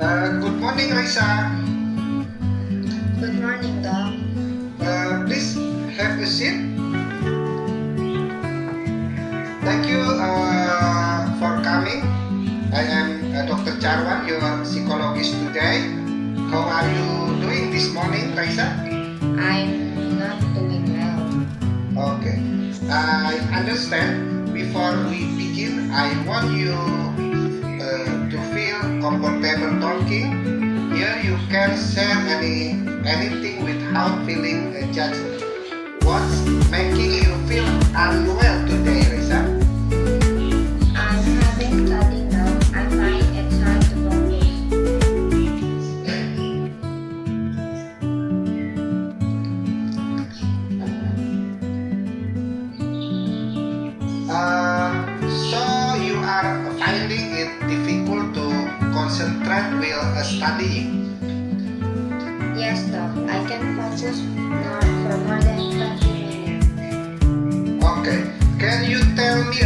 Good morning, Raisa. Good morning, Doc. Please have a seat. Thank you for coming. I am Dr. Carwan, your psychologist today. How are you doing this morning, Raisa? I'm not doing well. Okay. I understand. Before we begin, I want you to feel comfortable talking. Here you can share anything without feeling judged. What's making you feel unwell today, Risa? I'm having studying now. I find it's hard to focus. So you are finding it difficult to concentrate while studying. Yes, Doc. I can focus for more than 20 minutes. Okay. Can you tell me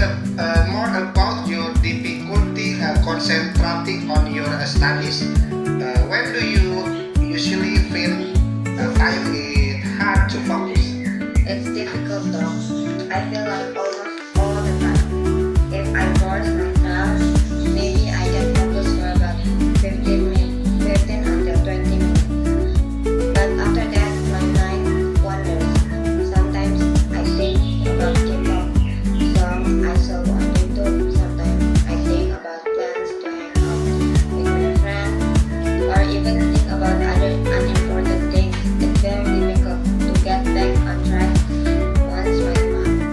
more about your difficulty concentrating on your studies? When do you usually find it hard to focus? It's difficult, Doc. I feel like almost all the time. If I force myself, maybe I can focus for about 15 minutes, 15 until 20 minutes. But after that, my mind wanders. Sometimes I think about K-pop song I saw on YouTube. Sometimes I think about plans to hang out with my friends, or even think about other unimportant things. It's very difficult to get back on track once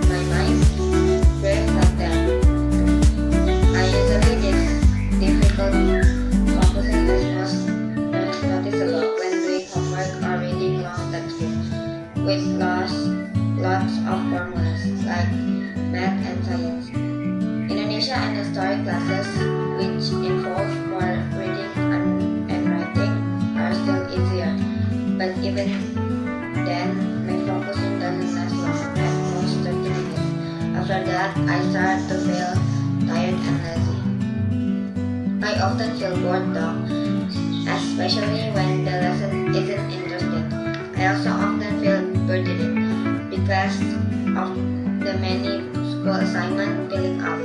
my mind drifts like that. I usually get difficult focusing is most noticeable when doing homework or reading long textbooks with lots of formulas like math and science. Indonesia and history classes, which involve more reading and writing, are still easier. But even then, my focusing doesn't last long, at most 30 minutes. After that, I start to feel tired and lazy. I often feel bored though, especially when the lesson isn't interesting. I also often feel burdened because of the many school assignments piling up.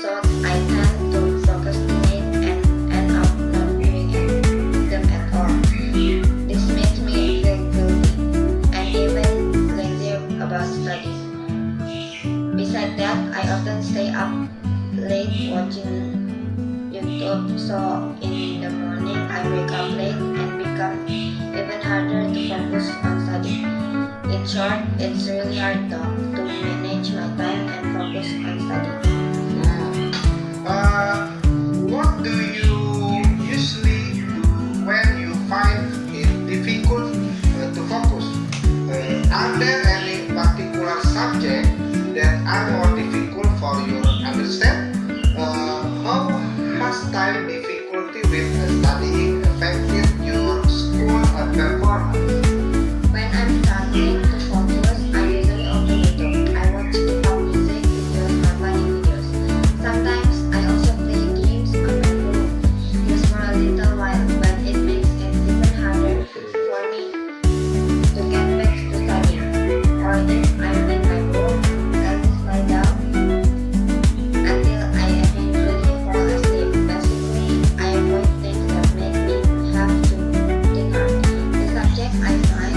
So I tend to procrastinate and end up not doing them at all. This makes me feel guilty and even lazy about studies. Besides that, I often stay up late watching YouTube, so in the morning I wake up late and become even harder to focus on study. In short, it's really hard though to manage my time and focus on study. What do you usually do when you find it difficult to focus? Are there any particular subject that are more difficult for you to understand? How has time difficulty with studying affected your school performance? When I'm struggling to focus, I usually open YouTube. I watch K-pop music videos or funny videos. Sometimes I also play games on my phone just for a little while, but it makes it even harder for me to get back to studying. Or if I'm in my room, I just lie down until I eventually fall asleep. Basically, I avoid things that make me have to think hard. The subject I find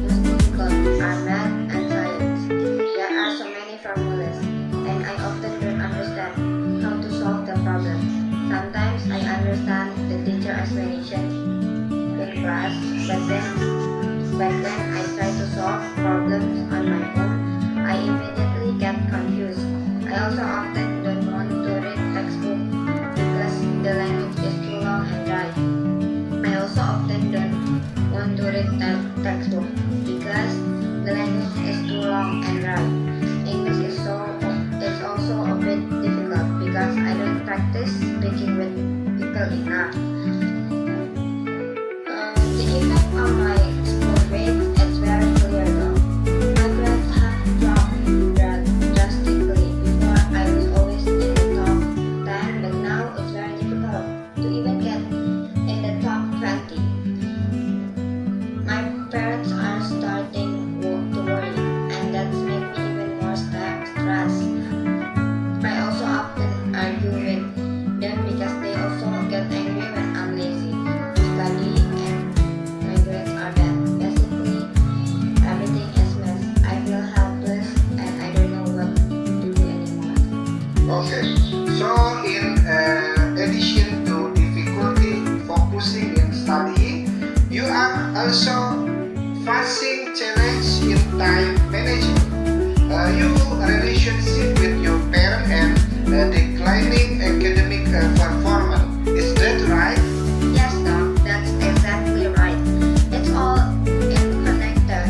most difficult are math and science. There are so many formulas, and I often don't understand how to solve the problem. Sometimes I understand the teacher explanation in class, but when I try to solve problems on my own, I immediately get confused. I also often don't want to read textbook because the language is too long and dry. I also often don't want to read textbook because the language is too long and dry. English is also a bit difficult because I don't practice speaking with people enough. The effect on my school grades is very clear though. My grades have dropped drastically. Before I was always in the top 10, but now it's very difficult to even get in the top relationship with your parent and declining academic performance. Is that right? Yes, Doc, that's exactly right. It's all interconnected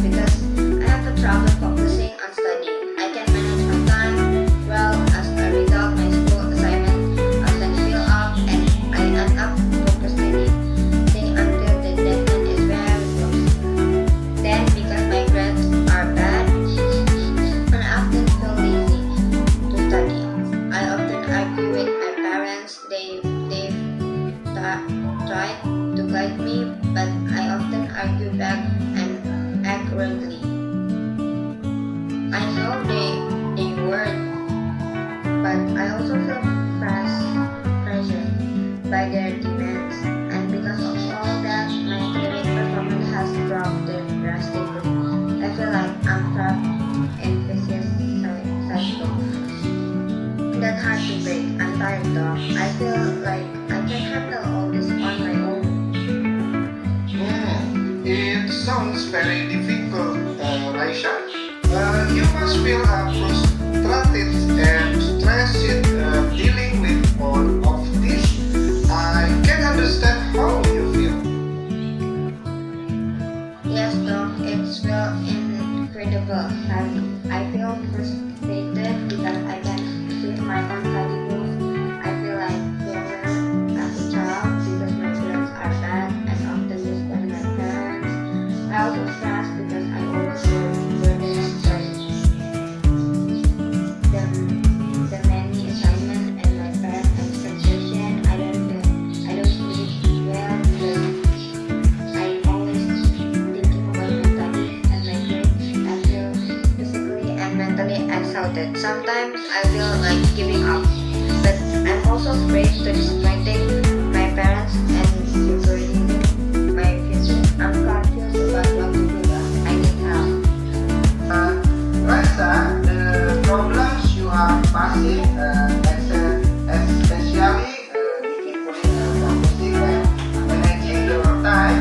because I have a trouble focusing on studying. I can manage my time well. As a result, my school assignment often fill up and I end up procrastinating until the deadline is very close. Then, because my grades are bad, I often feel lazy to study. I often argue with my parents. Tried to guide me, but I often argue back and act rudely. I know they work, but I also feel pressured by their demands. And because of all that, my academic performance has dropped drastically. I feel like I'm trapped in vicious cycle. That's hard to break. I'm tired though. I feel like I can handle all this on my own. It sounds very difficult, Raisha. You must feel frustrated and stressed dealing with all of this. I can understand how you feel. Yes, Doc, it's real incredible heavy. I feel frustrated because I can't fit my own study goals. I feel like failure as a child because my grades are bad and often disappoint my parents. I also stress because I always feel burdened by the many assignments and my parents' expectation. I don't sleep well because I'm always thinking about my studies and my grades. I feel physically and mentally exhausted. Sometimes I feel like giving up, but I'm also afraid to disappointing my parents and ruining my future. I'm confused about what to do. I need help. Raisa, the problems you are facing, especially difficult focusing and managing your time,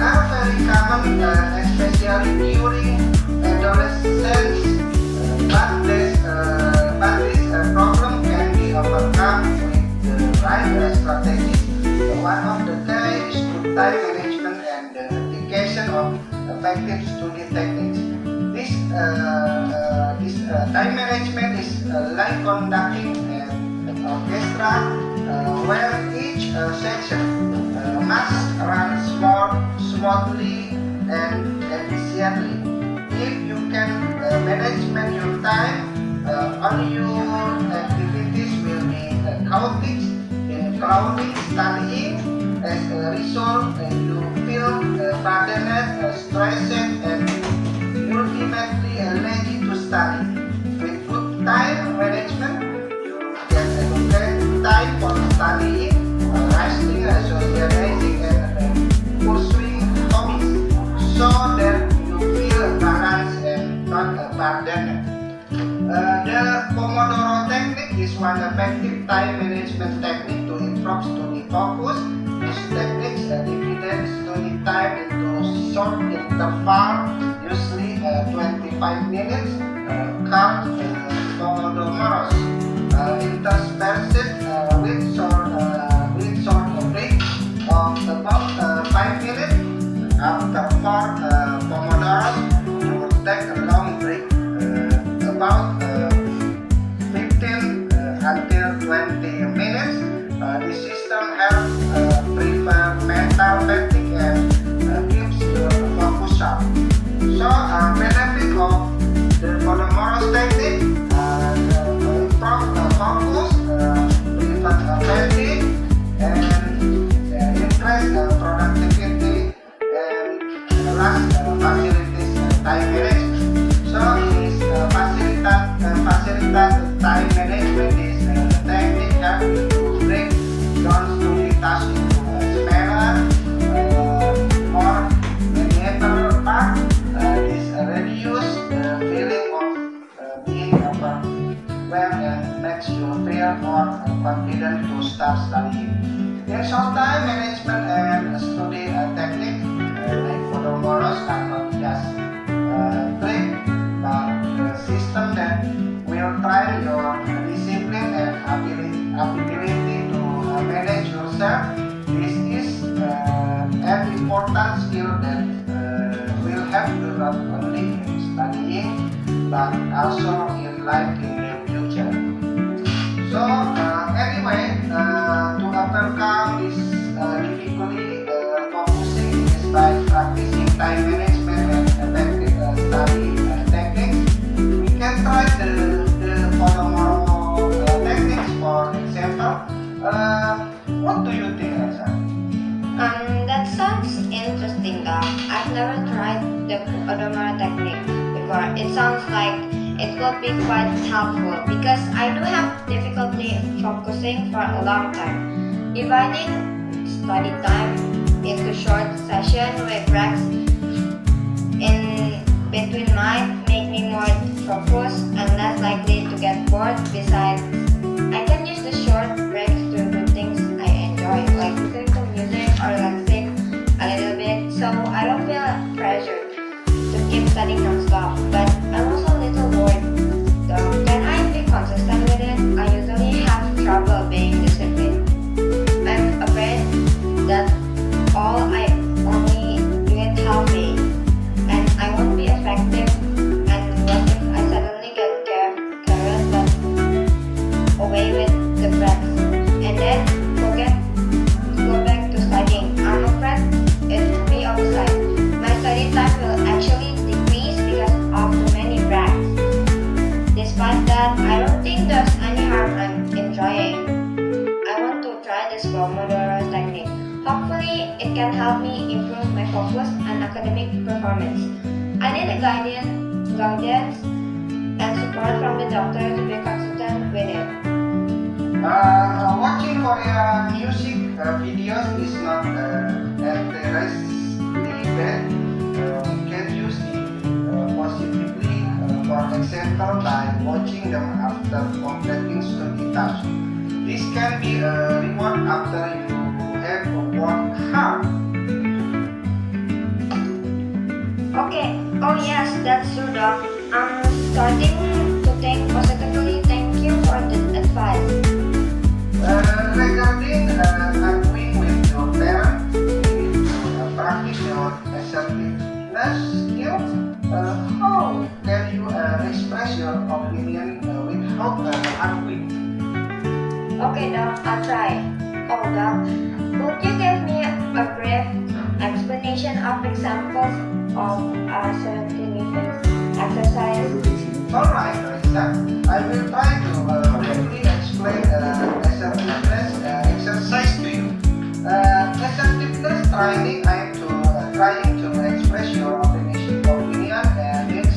are very common, especially during adolescence. But this problem can be overcome with the right strategies. One of the key is to time management and the application of effective study techniques. This time management is like conducting an orchestra where each section must run smoothly and efficiently. If you can manage your time, only your activities will be chaotic, including studying. As a result, you feel burdened, stressed, and ultimately lazy to study. With good time management, you can allocate time for studying, resting, socializing, and pursuing hobbies, so that you feel balanced and not burdened. The Pomodoro technique is one effective time management technique to improve study focus. This technique divides study time into short intervals, usually 25 minutes, called Pomodoros. Interspersed with short breaks of about 5 minutes. After 4 Pomodoros, you will take a long break, about 15 until 20 minutes. This system helps prevent mental fatigue and keeps your focus sharp. So, benefit of the Pomodoro technique: improve focus, prevent fatigue, and increase productivity, and last facilities time management. So, is facilitate time management. This technique helps you to break down study tasks into smaller, more manageable parts. This reduces the feeling of being overwhelmed and makes you feel more confident to start studying. In short, time management and study technique like Pomodoro's are not just trick, but system that will train your discipline and ability to manage yourself. This is an important skill that will help you not only in studying but also in life in the future. So anyway, to overcome this difficulty, focusing is by practicing time management and effective study techniques. We can try the Pomodoro techniques, for example. What do you think, Elsa? That sounds interesting, though. I've never tried the Pomodoro technique before. It sounds like it could be quite helpful because I do have difficulty focusing for a long time. Dividing study time into short sessions with breaks in between might make me more focused and less likely to get bored. Besides, I can use the short breaks to do things I enjoy, like listening to music or relaxing a little bit, so I don't feel pressured to keep studying non-stop. But I'm also a little bored. So can I be consistent with it? I usually have trouble being disciplined. I'm afraid that all I only do it halfway and I won't be effective. And what if I suddenly get carried away with the breath and then forget to go back to studying? I'm afraid it will be opposite. My study time will actually decrease because of the many breaks. Despite that, I don't think there's any harm I'm enjoying. I want to try this Pomodoro technique. Hopefully, it can help me improve my focus and academic performance. I need a guidance and support from the doctor to be consistent with it. Watching Korean music videos is not entirely bad. We can use it positively, for example, by watching them after completing study tasks. This can be a reward after you have worked hard. Okay, oh yes, that's true, Doc. I'm starting to think positively. Thank you for the advice. Regarding arguing with your parents, practice your assertiveness skills. How can you express your opinion without arguing? Okay, Doc, I'll try. Oh, Doc, could you give me a brief explanation of examples of assertiveness exercise? Alright, Lisa. I will try to briefly explain assertiveness exercise to you. Assertiveness training aims to trying to express your opinion and needs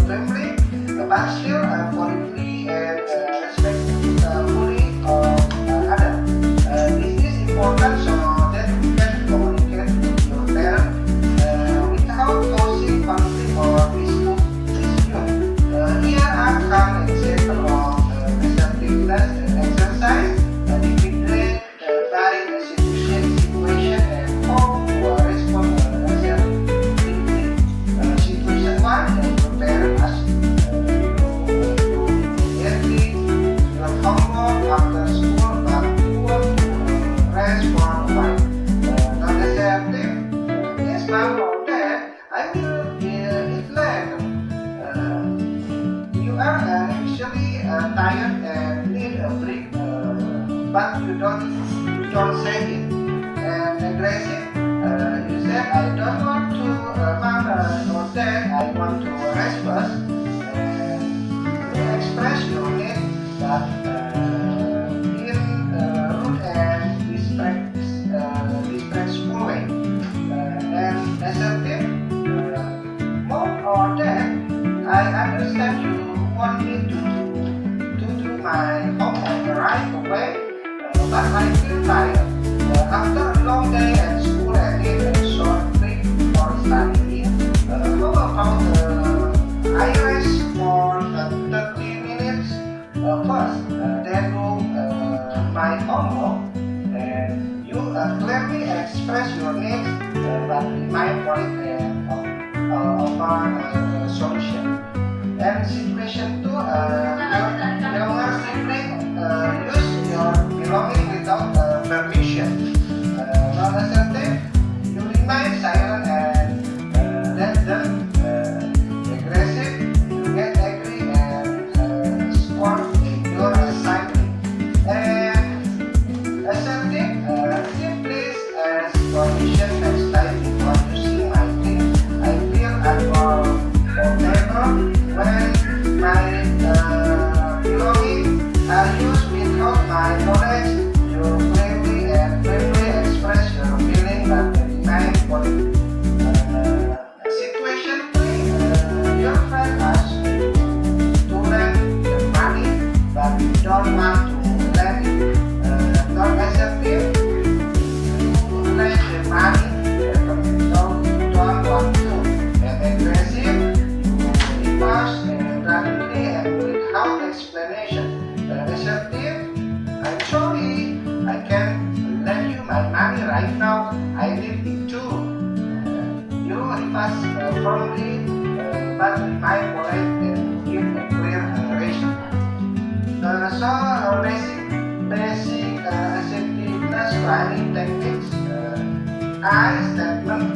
firmly, but still politely and respectfully of others. This is important so that you can communicate with your parents without causing conflict or dispute. Here are some examples of assertiveness exercise depicted by the situation and how to respond assertively. Situation 1, your parent asks you to immediately your homework after school, but you want to rest for a while. Not assertive. Yes, mom or dad, I will eat later. You are actually tired and need a break, but you don't say it. And aggressive, you said I don't want to, mom or dad, I want to rest first. You express your need, but in rude and disrespectful way. And assertive, mom or dad, I understand you want me to do my homework right away, but I feel tired. After a long day at school, I need a short break for studying. How about I rest for 30 minutes first, then do my homework? And you clearly express your needs, but remain polite and offer a solution. And situation belonging without permission. Non-assertive, you remain silent and let them. Aggressive, you get angry and scorn your assignment. And assertive, simply as permission next time before using my thing. I feel uncomfortable when my belongings are used without my knowledge. You clearly and firmly express your feeling but remain polite. Situation 3, your friend asks you to lend the money but you don't want to lend it. Not assertive, you lend the money but you don't want to. And aggressive, you reverse rapidly and without explanation. Assertive, I'm sorry, I can't lend you my money right now. I need it too. You reverse firmly, but remain polite and give a clear reason. So basic assertiveness training techniques. I statement.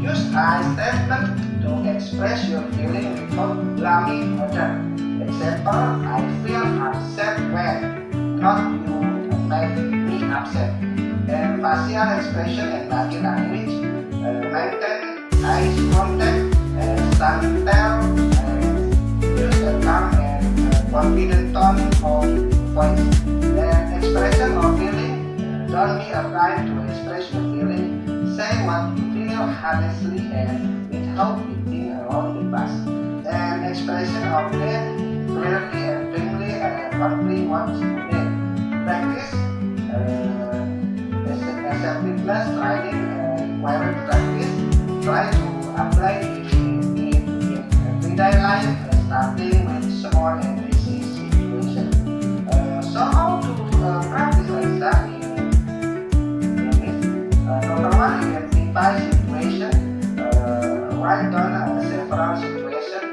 Use I statement to express your feeling without blaming others. Example, I feel upset when, not you make me upset. And facial expression and body language. Maintain eye contact, stand tall, use a calm and confident tone of voice. And expression of feeling, don't be afraid to express your feeling. Say what you feel honestly and without beating around the bush. And expression of need, clearly and firmly complete what you need. Practice assertiveness training required practice. Try to apply it in everyday life, starting with small and easy situation. So how to practice like that in it? Number one, identify situation. Write down several situations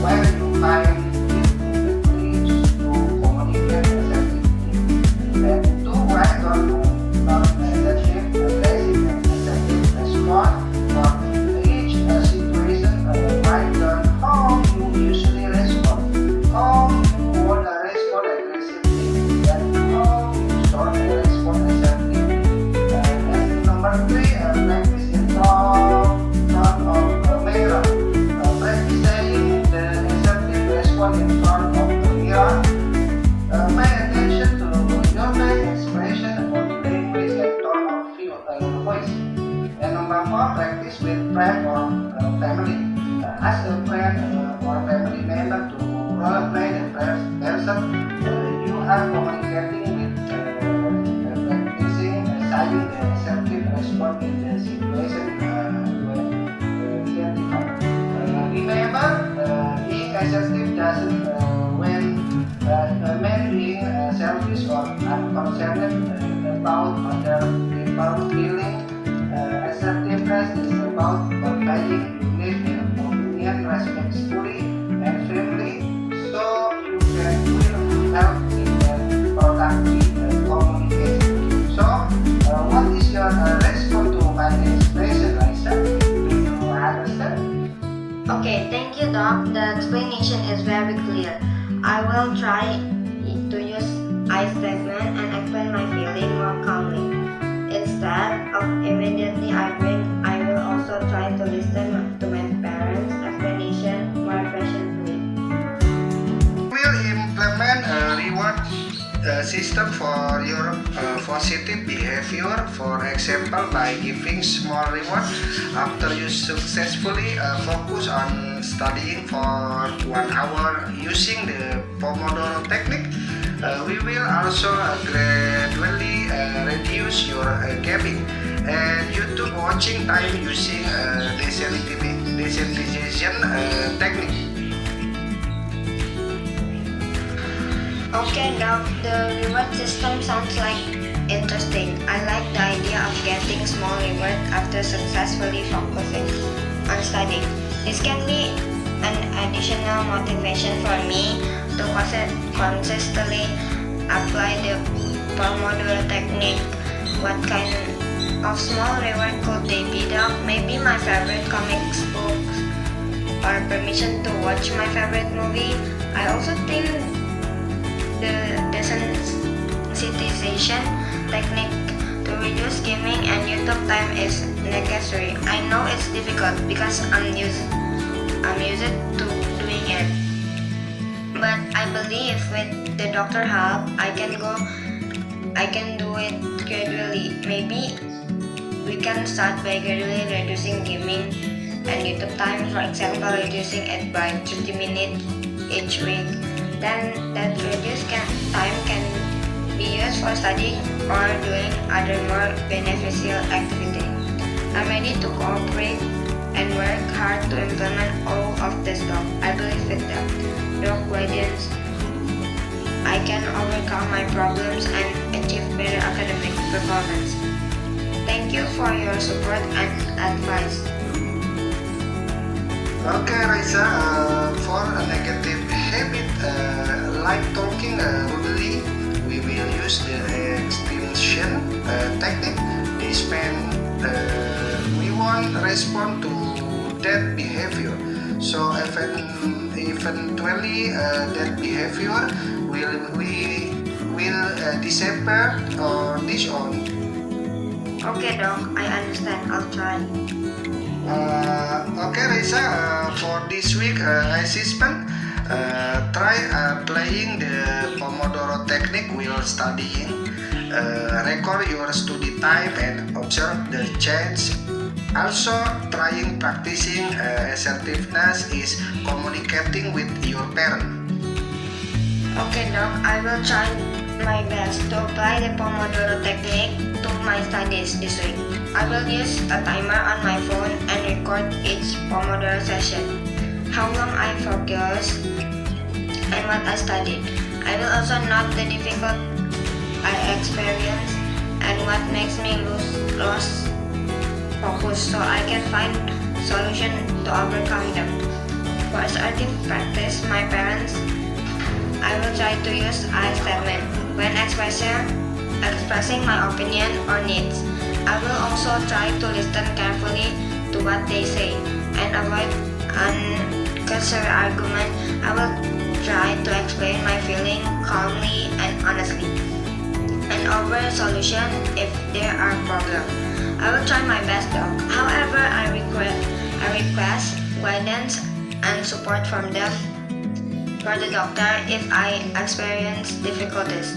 where you find it difficult to communicate assertively. And two, write down non-assertive, aggressive, and assertive response. For each situation, write down how you usually respond, how you would respond aggressively, and how you should respond assertively. And number three, practice in front of the mirror. Practice saying the assertive response in front of the mirror. Pay attention to your face expression, body language, and tone of voice. And number four, practice with friend or family. Ask a friend or family member to role play the person you are communicating with, practicing saying the assertive response in the situation you identify. Remember, being assertive doesn't mean being selfish or unconcerned about other people's feelings. Assertiveness is about conveying your opinion respectfully and firmly, so you can will help in productive communication. So, what is your response to my expression, Lisa? Do you understand? Okay, thank you, Doc. The explanation is very clear. I will try to use I statement and explain my feeling more calmly. Instead of immediately arguing, I will also try to listen to my parents' explanation more patiently. We will implement a reward system for your positive behavior. For example, by giving small reward after you successfully focus on studying for 1 hour using the Pomodoro technique. We will also gradually reduce your gaming and YouTube watching time using desensitization technique. Okay, Doc, the reward system sounds like interesting. I like the idea of getting small reward after successfully focusing on studying. This can be an additional motivation for me to consistently apply the Pomodoro technique. What kind of small reward could they be, Doc? Maybe my favorite comics books or permission to watch my favorite movie. I also think the desensitization technique to reduce gaming and YouTube time is necessary. I know it's difficult because I'm used to doing it. But I believe with the doctor help, I can do it gradually. Maybe we can start by gradually reducing gaming and YouTube time, for example, reducing it by 30 minutes each week. Then that reduced time can be used for studying or doing other more beneficial activities. I'm ready to cooperate and work hard to implement all of this stuff. I believe with them. Doc guidance, I can overcome my problems and achieve better academic performance. Thank you for your support and advice. Okay, Raisa, for a negative habit like talking rudely, we will use the extinction technique. We won't respond to that behavior. So eventually that behavior will disappear or disown. Okay, Doc, I understand. I'll try. Okay, Raisa, for this week assessment, try playing the Pomodoro technique while studying. Record your study time and observe the change. Also, practicing assertiveness is communicating with your parent. Okay, Doc, I will try my best to apply the Pomodoro technique to my studies this week. I will use a timer on my phone and record each Pomodoro session, how long I focus, and what I studied. I will also note the difficult I experience and what makes me lose focus so I can find solution to overcome them. For assertive practice, my parents, I will try to use I statement when expressing my opinion or needs. I will also try to listen carefully to what they say and avoid unnecessary argument. I will try to explain my feeling calmly and honestly and offer a solution if there are problems. I will try my best, Doc. However, I request guidance and support from them for the doctor if I experience difficulties.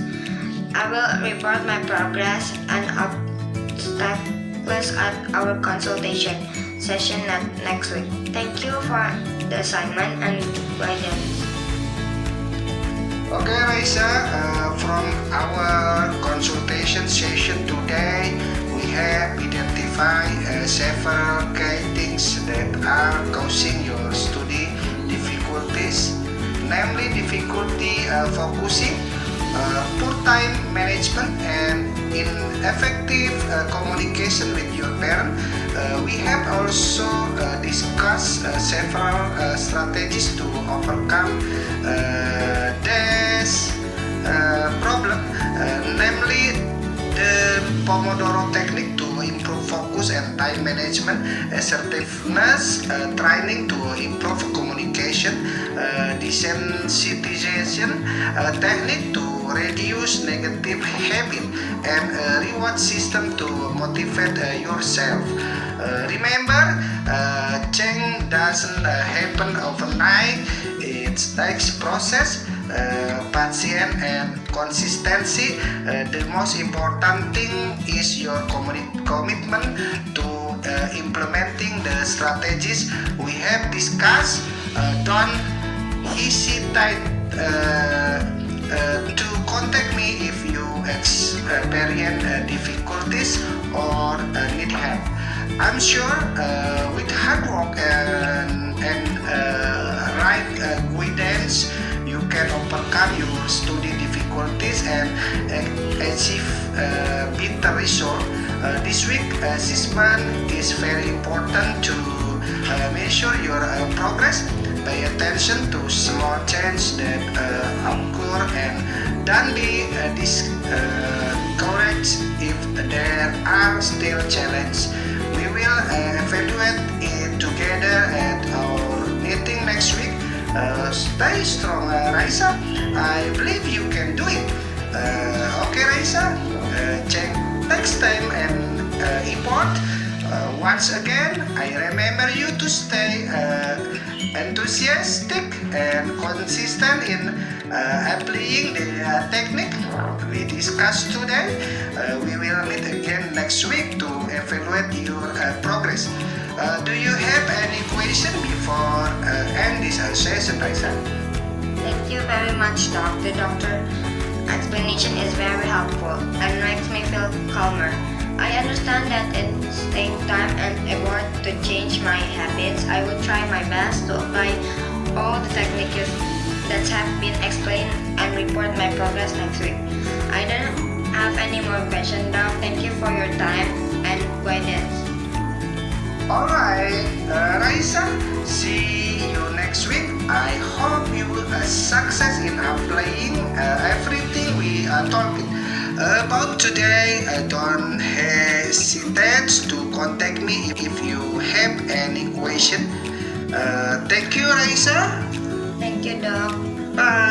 I will report my progress and obstacles at our consultation session next week. Thank you for the assignment and guidance. Okay, Raisa, from our consultation session today, we have identified several key things that are causing your study difficulties, namely difficulty focusing, poor time management, and ineffective communication with your parent. We have also discussed several strategies to overcome this problem, namely the Pomodoro technique to improve focus and time management, assertiveness training to improve communication, desensitization technique to reduce negative habit, and a reward system to motivate yourself. Remember, change doesn't happen overnight. It takes process, patience, and consistency. The most important thing is your commitment to implementing the strategies we have discussed. Don't hesitate to contact me if you experience difficulties or need help. I'm sure with hard work and right guidance, you can overcome your study difficulties and achieve better result. This week assessment is very important to measure your progress. Pay attention to small changes that occur and don't be aspects. If there are still challenges, we will evaluate it together at our meeting next week. Stay strong, Raisa. I believe you can do it. Okay, Raisa. Check next time and import. Once again, I remember you to stay enthusiastic and consistent in applying the technique we discussed today. We will meet again next week to evaluate your progress. Do you have any question before end this session, Raisa? Thank you very much, Doc. The doctor explanation is very helpful and makes me feel calmer. I understand that it's take time and effort to change my habits. I will try my best to apply all the techniques that have been explained and report my progress next week. I don't have any more questions, Doc. Thank you for your time and guidance. Alright, Raisa, see you next week. I hope you will success in applying everything we are talking about today. Don't hesitate to contact me if you have any question. Thank you, Raisa. Thank you, Doc. Bye.